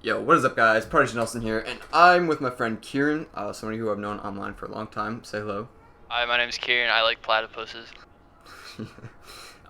Yo, what is up, guys? Prodigy Nelson here, and I'm with my friend Kieran, somebody who I've known online for a long time. Say hello. Hi, my name's Kieran. I like platypuses.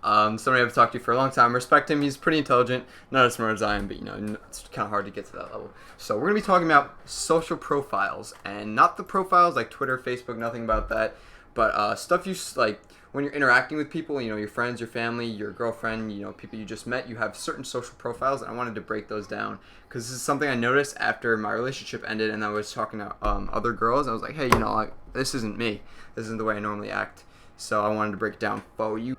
Somebody I've talked to for a long time. Respect him. He's pretty intelligent. Not as smart as I am, but it's kind of hard to get to that level. So we're gonna be talking about social profiles, and not the profiles like Twitter, Facebook, nothing about that, but stuff like when you're interacting with people. Your friends, your family, your girlfriend. People you just met. You have certain social profiles, and I wanted to break those down because this is something I noticed after my relationship ended, and I was talking to other girls. I was like, hey, this isn't me. This isn't the way I normally act. So I wanted to break it down for you.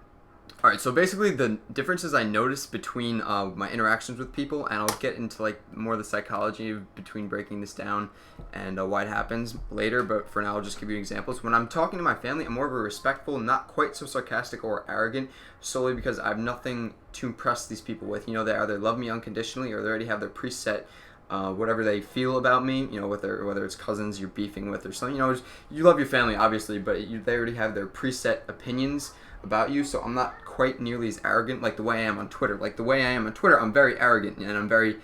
All right, so basically the differences I noticed between my interactions with people, and I'll get into like more of the psychology between breaking this down and why it happens later. But for now, I'll just give you examples. When I'm talking to my family, I'm more of a respectful, not quite so sarcastic or arrogant, solely because I have nothing to impress these people with. They either love me unconditionally or they already have their preset. Whatever they feel about me, whether it's cousins you're beefing with or something, you love your family obviously, but they already have their preset opinions about you. So I'm not quite nearly as arrogant like the way I am on Twitter. Like the way I am on Twitter, I'm very arrogant and I'm very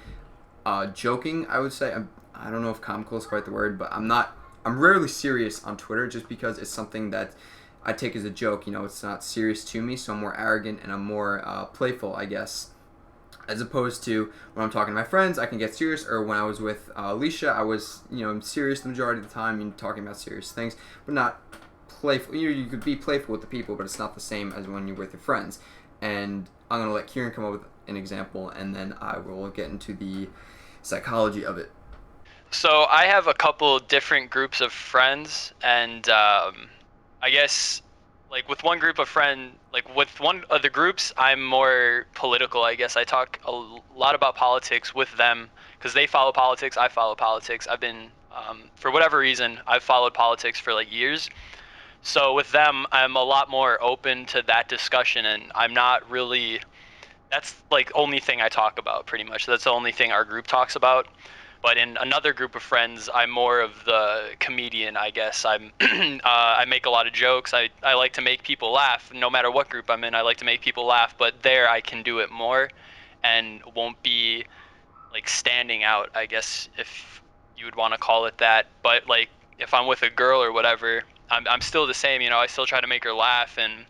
joking. I would say I don't know if comical is quite the word, but I'm not. I'm rarely serious on Twitter just because it's something that I take as a joke. It's not serious to me, so I'm more arrogant and I'm more playful, I guess. As opposed to when I'm talking to my friends, I can get serious. Or when I was with Alicia, I was, serious the majority of the time, talking about serious things, but not playful. You could be playful with the people, but it's not the same as when you're with your friends. And I'm gonna let Kieran come up with an example, and then I will get into the psychology of it. So I have a couple different groups of friends, and I guess like with one group of like with one of the groups, I'm more political. I guess I talk a lot about politics with them because they follow politics. I follow politics. I've been for whatever reason, I've followed politics for like years. So with them, I'm a lot more open to that discussion, and I'm not really. That's like only thing I talk about pretty much. That's the only thing our group talks about. But in another group of friends, I'm more of the comedian, I guess. I make a lot of jokes. I like to make people laugh. No matter what group I'm in, I like to make people laugh. But there, I can do it more, and won't be like standing out, I guess, if you would want to call it that. But like if I'm with a girl or whatever, I'm still the same. I still try to make her laugh and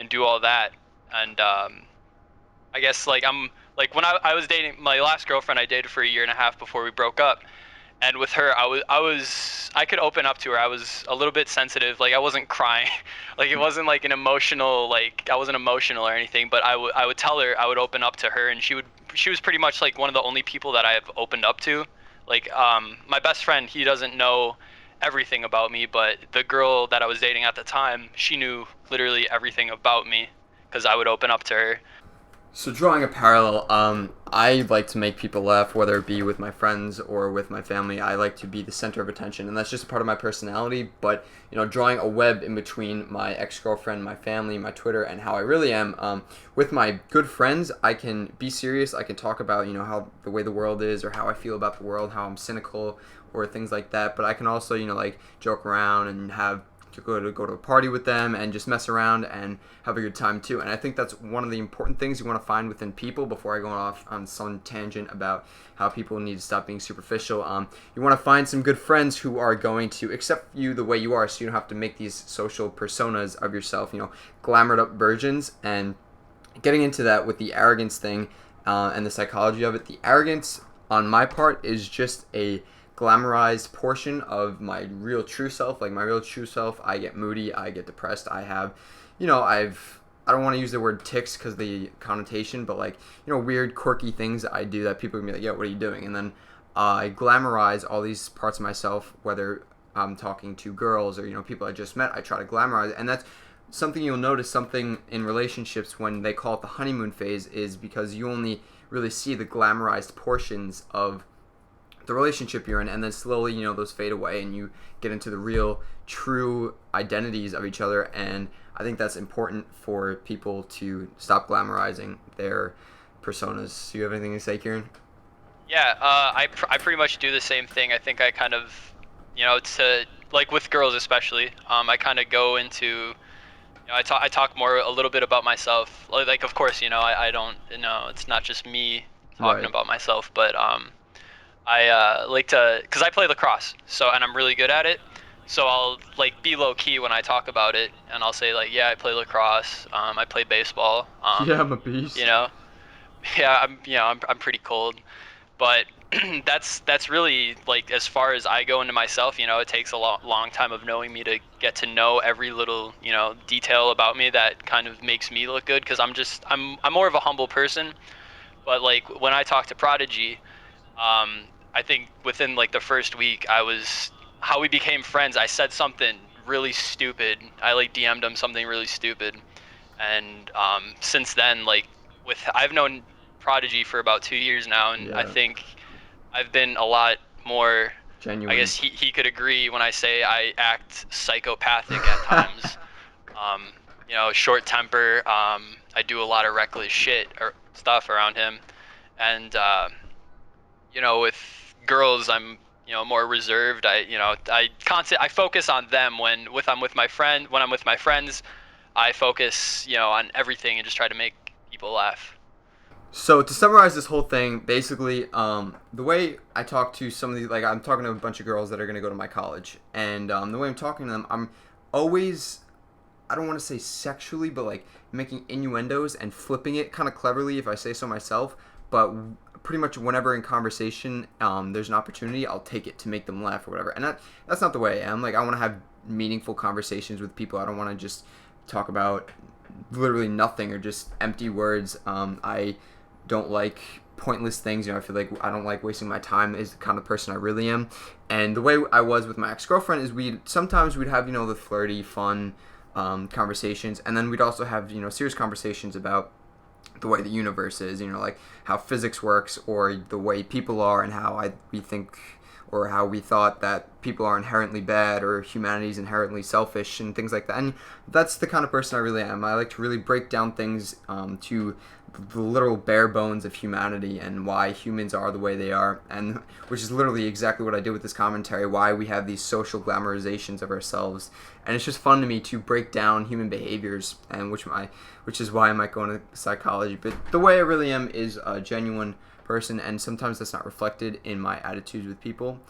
do all that. And I guess like I'm like when I was dating my last girlfriend, I dated for a year and a half before we broke up. And with her, I could open up to her. I was a little bit sensitive. Like I wasn't crying, like it wasn't like an emotional, like I wasn't emotional or anything. But I would tell her, I would open up to her, and she was pretty much like one of the only people that I have opened up to. Like my best friend, he doesn't know everything about me, but the girl that I was dating at the time, she knew literally everything about me because I would open up to her. So drawing a parallel, I like to make people laugh, whether it be with my friends or with my family. I like to be the center of attention, and that's just a part of my personality. But drawing a web in between my ex-girlfriend, my family, my Twitter, and how I really am. With my good friends, I can be serious. I can talk about how the way the world is, or how I feel about the world, how I'm cynical, or things like that. But I can also like joke around and have to go to a party with them and just mess around and have a good time too. And I think that's one of the important things you want to find within people. Before I go off on some tangent about how people need to stop being superficial, you want to find some good friends who are going to accept you the way you are, so you don't have to make these social personas of yourself, glamored up versions. And getting into that with the arrogance thing and the psychology of it, the arrogance on my part is just a glamorized portion of my real true self. Like my real true self, I get moody, I get depressed, I have, I don't want to use the word tics because the connotation, but like, weird quirky things that I do that people can be like, yo, what are you doing? And then I glamorize all these parts of myself, whether I'm talking to girls or, people I just met, I try to glamorize it. And that's something you'll notice, something in relationships when they call it the honeymoon phase, is because you only really see the glamorized portions of the relationship you're in, and then slowly those fade away and you get into the real true identities of each other. And I think that's important for people to stop glamorizing their personas. Do you have anything to say, Kieran? Yeah, I pretty much do the same thing. I think I kind of, to like with girls especially, I kind of go into, I talk more a little bit about myself. Of course, I don't, it's not just me talking Right. about myself, but I like to, because I play lacrosse, so and I'm really good at it. So I'll like be low key when I talk about it, and I'll say like, yeah, I play lacrosse. I play baseball. Yeah, I'm a You beast. know, yeah, I'm pretty cold, but that's really like as far as I go into myself. It takes a long time of knowing me to get to know every little detail about me that kind of makes me look good. Because I'm more of a humble person, but like when I talk to Prodigy, I think within like the first week, I was how we became friends. I said something really stupid. I like DM'd him something really stupid, and since then, like I've known Prodigy for about 2 years now, and I Yeah, think I've been a lot more. I genuine. guess he could agree when I say I act psychopathic at times. Um, short temper. I do a lot of reckless shit or stuff around him, and with girls, I'm more reserved. I focus on them when I'm with my friends. I focus on everything and just try to make people laugh. So to summarize this whole thing, basically, the way I talk to some of these, like I'm talking to a bunch of girls that are gonna go to my college, and the way I'm talking to them, I'm always, I don't want to say sexually, but like making innuendos and flipping it kind of cleverly, if I say so myself. But pretty much whenever in conversation, there's an opportunity, I'll take it to make them laugh or whatever. And that's not the way I am. Like I want to have meaningful conversations with people. I don't want to just talk about literally nothing or just empty words. I don't like pointless things. I feel like I don't like wasting my time. Is the kind of person I really am. And the way I was with my ex girlfriend is we'd have the flirty, fun conversations, and then we'd also have serious conversations about the way the universe is, like how physics works or the way people are and how we think or how we thought that people are inherently bad or humanity is inherently selfish and things like that. And that's the kind of person I really am. I like to really break down things to the literal bare bones of humanity and why humans are the way they are, and which is literally exactly what I did with this commentary, why we have these social glamorizations of ourselves. And it's just fun to me to break down human behaviors, and which is why I might go into psychology. But the way I really am is a genuine person, and sometimes that's not reflected in my attitudes with people.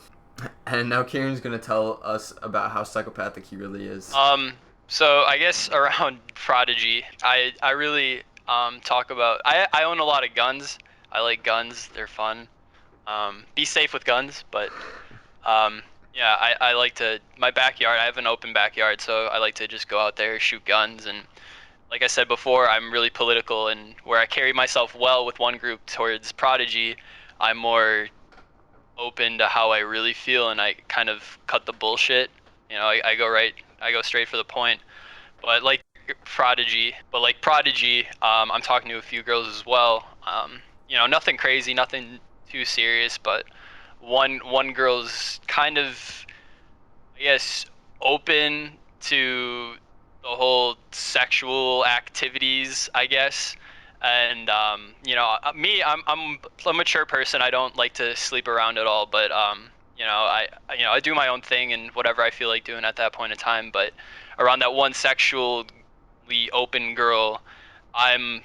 And now Kieran's gonna tell us about how psychopathic he really is. So I guess around Prodigy, I really talk about. I own a lot of guns. I like guns. They're fun. Be safe with guns, but um, yeah, I like to my backyard. I have an open backyard, so I like to just go out there, shoot guns, and like I said before, I'm really political, and where I carry myself well with one group towards Prodigy, I'm more open to how I really feel, and I kind of cut the bullshit. I go straight for the point. But like Prodigy, I'm talking to a few girls as well. Nothing crazy, nothing too serious, but one girl's kind of, I guess, open to the whole sexual activities, I guess. And me, I'm a mature person. I don't like to sleep around at all. But I do my own thing and whatever I feel like doing at that point in time. But around that one sexually open girl, I'm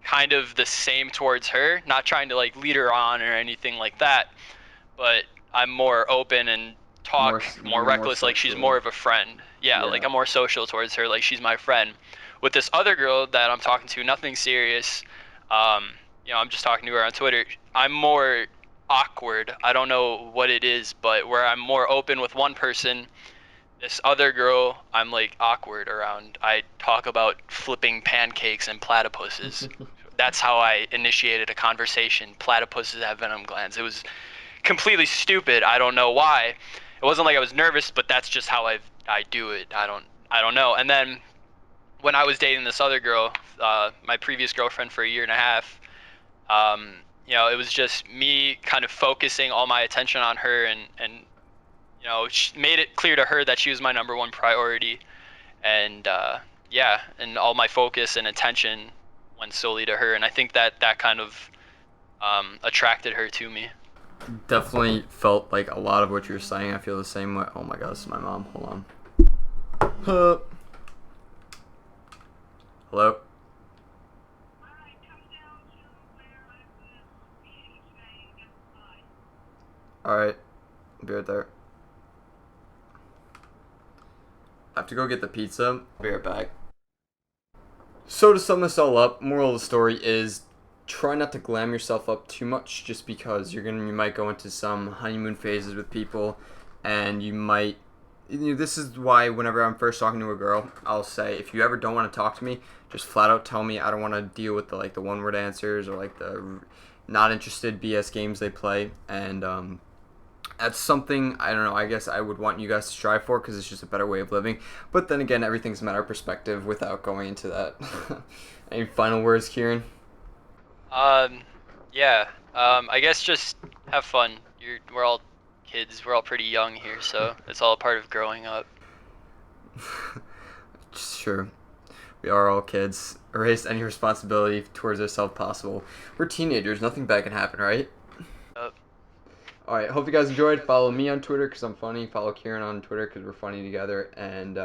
kind of the same towards her. Not trying to like lead her on or anything like that, but I'm more open and talk more You're more reckless, like she's more sexual. of a friend. Yeah, like Yeah. I'm more social towards her, like she's my friend. With this other girl that I'm talking to, nothing serious. Um, I'm just talking to her on Twitter. I'm more awkward. I don't know what it is, but where I'm more open with one person, this other girl, I'm like awkward around. I talk about flipping pancakes and platypuses. That's how I initiated a conversation. Platypuses have venom glands. It was completely stupid. I don't know why. It wasn't like I was nervous, but that's just how I do it. I don't know. And then when I was dating this other girl, my previous girlfriend for a year and a half, it was just me kind of focusing all my attention on her, and she made it clear to her that she was my number one priority, and yeah, and all my focus and attention went solely to her, and I think that kind of attracted her to me. Definitely felt like a lot of what you're saying. I feel the same way. Oh my god, this is my mom. Hold on. Hello? All right, be right there. I have to go get the pizza. Be right back. So to sum this all up, moral of the story is try not to glam yourself up too much just because you might go into some honeymoon phases with people and you might this is why whenever I'm first talking to a girl, I'll say if you ever don't want to talk to me, just flat out tell me I don't want to deal with the one word answers or the not interested BS games they play and that's something I don't know. I guess I would want you guys to strive for because it's just a better way of living. But then again, everything's a matter of perspective. Without going into that, any final words, Kieran? Um, yeah. I guess just have fun. We're all kids. We're all pretty young here, so it's all a part of growing up. Sure, we are all kids. Erase any responsibility towards ourselves possible. We're teenagers. Nothing bad can happen, right? Yep. All right. Hope you guys enjoyed. Follow me on Twitter because I'm funny. Follow Kieran on Twitter because we're funny together. And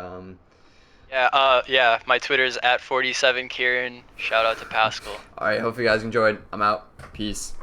Yeah. My Twitter's at 47Kieran. Shout out to Pascal. all right. Hope you guys enjoyed. I'm out. Peace.